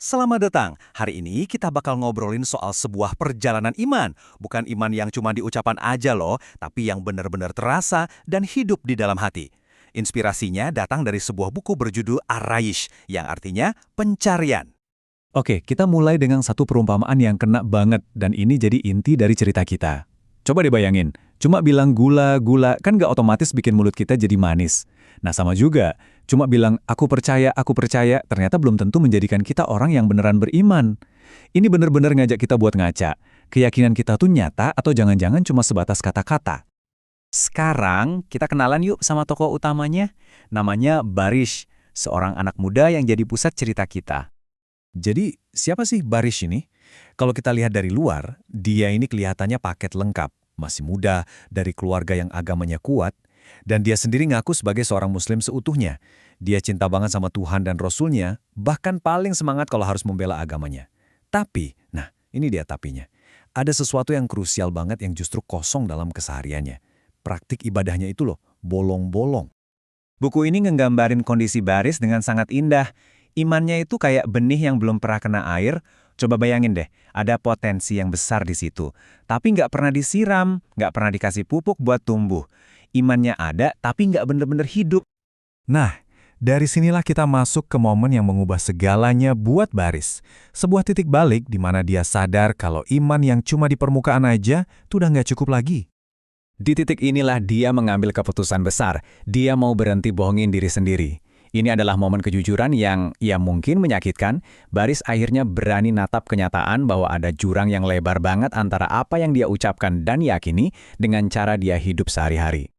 Selamat datang. Hari ini kita bakal ngobrolin soal sebuah perjalanan iman. Bukan iman yang cuma di ucapan aja loh, tapi yang benar-benar terasa dan hidup di dalam hati. Inspirasinya datang dari sebuah buku berjudul Ar-Raish, yang artinya pencarian. Oke, kita mulai dengan satu perumpamaan yang kena banget, dan ini jadi inti dari cerita kita. Coba dibayangin, cuma bilang gula-gula, kan nggak otomatis bikin mulut kita jadi manis. Nah sama juga, cuma bilang aku percaya, ternyata belum tentu menjadikan kita orang yang beneran beriman. Ini bener-bener ngajak kita buat ngaca. Keyakinan kita tuh nyata atau jangan-jangan cuma sebatas kata-kata. Sekarang kita kenalan yuk sama tokoh utamanya. Namanya Barish, seorang anak muda yang jadi pusat cerita kita. Jadi, siapa sih Barish ini? Kalau kita lihat dari luar, dia ini kelihatannya paket lengkap. Masih muda, dari keluarga yang agamanya kuat, dan dia sendiri ngaku sebagai seorang muslim seutuhnya. Dia cinta banget sama Tuhan dan Rasul-Nya, bahkan paling semangat kalau harus membela agamanya. Tapi, nah ini dia tapinya. Ada sesuatu yang krusial banget yang justru kosong dalam kesehariannya. Praktik ibadahnya itu loh, bolong-bolong. Buku ini ngegambarin kondisi Barish dengan sangat indah. Imannya itu kayak benih yang belum pernah kena air. Coba bayangin deh, ada potensi yang besar di situ. Tapi nggak pernah disiram, nggak pernah dikasih pupuk buat tumbuh. Imannya ada, tapi nggak bener-bener hidup. Nah, dari sinilah kita masuk ke momen yang mengubah segalanya buat Barish. Sebuah titik balik di mana dia sadar kalau iman yang cuma di permukaan aja tuh udah nggak cukup lagi. Di titik inilah dia mengambil keputusan besar. Dia mau berhenti bohongin diri sendiri. Ini adalah momen kejujuran yang ya mungkin menyakitkan. Barish akhirnya berani natap kenyataan bahwa ada jurang yang lebar banget antara apa yang dia ucapkan dan yakini dengan cara dia hidup sehari-hari.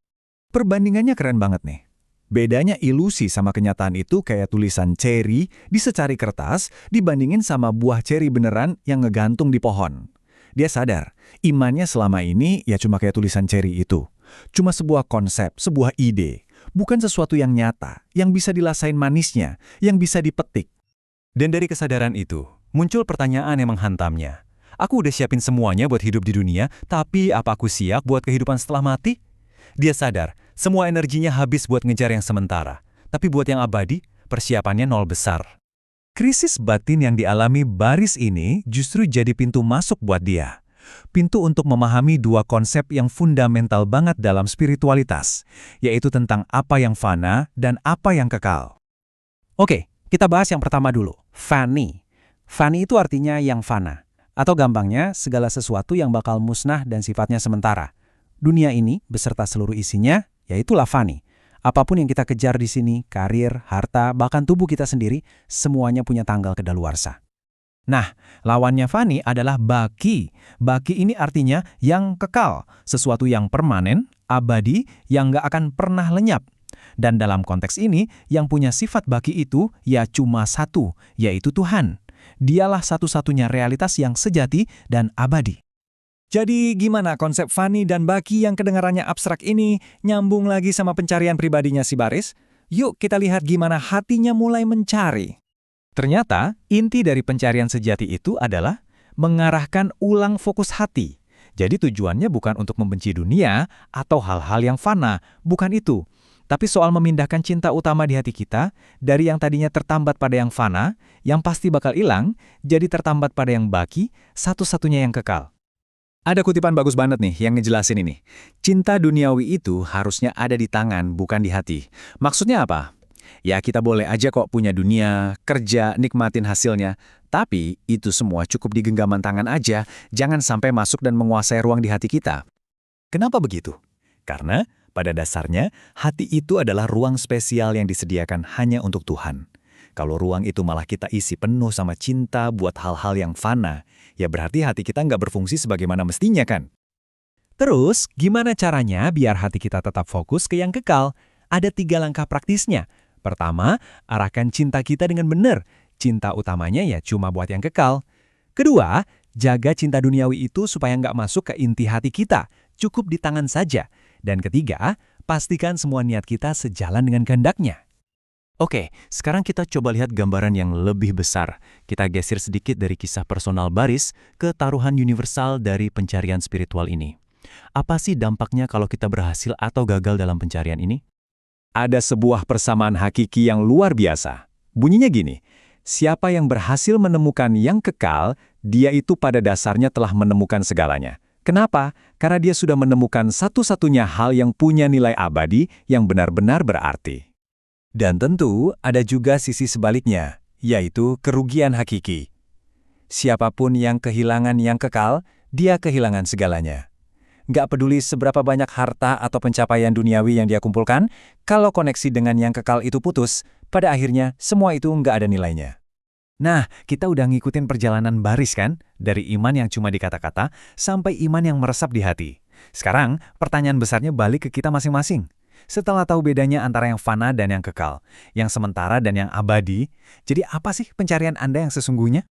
Perbandingannya keren banget nih. Bedanya ilusi sama kenyataan itu kayak tulisan ceri di secari kertas dibandingin sama buah ceri beneran yang ngegantung di pohon. Dia sadar, imannya selama ini ya cuma kayak tulisan ceri itu. Cuma sebuah konsep, sebuah ide. Bukan sesuatu yang nyata, yang bisa dirasain manisnya, yang bisa dipetik. Dan dari kesadaran itu, muncul pertanyaan yang menghantamnya. Aku udah siapin semuanya buat hidup di dunia, tapi apa aku siap buat kehidupan setelah mati? Dia sadar, semua energinya habis buat ngejar yang sementara. Tapi buat yang abadi, persiapannya nol besar. Krisis batin yang dialami Barish ini justru jadi pintu masuk buat dia. Pintu untuk memahami dua konsep yang fundamental banget dalam spiritualitas, yaitu tentang apa yang fana dan apa yang kekal. Oke, kita bahas yang pertama dulu, fani. Fani itu artinya yang fana, atau gampangnya segala sesuatu yang bakal musnah dan sifatnya sementara. Dunia ini beserta seluruh isinya, yaitulah fani. Apapun yang kita kejar di sini, karir, harta, bahkan tubuh kita sendiri, semuanya punya tanggal kedaluarsa. Nah, lawannya fani adalah baki. Baki ini artinya yang kekal, sesuatu yang permanen, abadi, yang nggak akan pernah lenyap. Dan dalam konteks ini, yang punya sifat baki itu ya cuma satu, yaitu Tuhan. Dialah satu-satunya realitas yang sejati dan abadi. Jadi gimana konsep fani dan baki yang kedengarannya abstrak ini nyambung lagi sama pencarian pribadinya si Barish? Yuk kita lihat gimana hatinya mulai mencari. Ternyata, inti dari pencarian sejati itu adalah mengarahkan ulang fokus hati. Jadi tujuannya bukan untuk membenci dunia atau hal-hal yang fana, bukan itu. Tapi soal memindahkan cinta utama di hati kita, dari yang tadinya tertambat pada yang fana, yang pasti bakal hilang, jadi tertambat pada yang baki, satu-satunya yang kekal. Ada kutipan bagus banget nih yang ngejelasin ini. Cinta duniawi itu harusnya ada di tangan, bukan di hati. Maksudnya apa? Ya kita boleh aja kok punya dunia, kerja, nikmatin hasilnya. Tapi itu semua cukup di genggaman tangan aja, jangan sampai masuk dan menguasai ruang di hati kita. Kenapa begitu? Karena pada dasarnya hati itu adalah ruang spesial yang disediakan hanya untuk Tuhan. Kalau ruang itu malah kita isi penuh sama cinta buat hal-hal yang fana, ya berarti hati kita nggak berfungsi sebagaimana mestinya kan? Terus, gimana caranya biar hati kita tetap fokus ke yang kekal? Ada 3 langkah praktisnya. Pertama, arahkan cinta kita dengan benar. Cinta utamanya ya cuma buat yang kekal. Kedua, jaga cinta duniawi itu supaya nggak masuk ke inti hati kita. Cukup di tangan saja. Dan ketiga, pastikan semua niat kita sejalan dengan kehendaknya. Oke, sekarang kita coba lihat gambaran yang lebih besar. Kita geser sedikit dari kisah personal Barish ke taruhan universal dari pencarian spiritual ini. Apa sih dampaknya kalau kita berhasil atau gagal dalam pencarian ini? Ada sebuah persamaan hakiki yang luar biasa. Bunyinya gini, Siapa yang berhasil menemukan yang kekal, dia itu pada dasarnya telah menemukan segalanya. Kenapa? Karena dia sudah menemukan satu-satunya hal yang punya nilai abadi yang benar-benar berarti. Dan tentu ada juga sisi sebaliknya, yaitu kerugian hakiki. Siapapun yang kehilangan yang kekal, dia kehilangan segalanya. Nggak peduli seberapa banyak harta atau pencapaian duniawi yang dia kumpulkan, kalau koneksi dengan yang kekal itu putus, pada akhirnya semua itu nggak ada nilainya. Nah, kita udah ngikutin perjalanan baris kan? Dari iman yang cuma di kata-kata, sampai iman yang meresap di hati. Sekarang, pertanyaan besarnya balik ke kita masing-masing. Setelah tahu bedanya antara yang fana dan yang kekal, yang sementara dan yang abadi, jadi apa sih pencarian Anda yang sesungguhnya?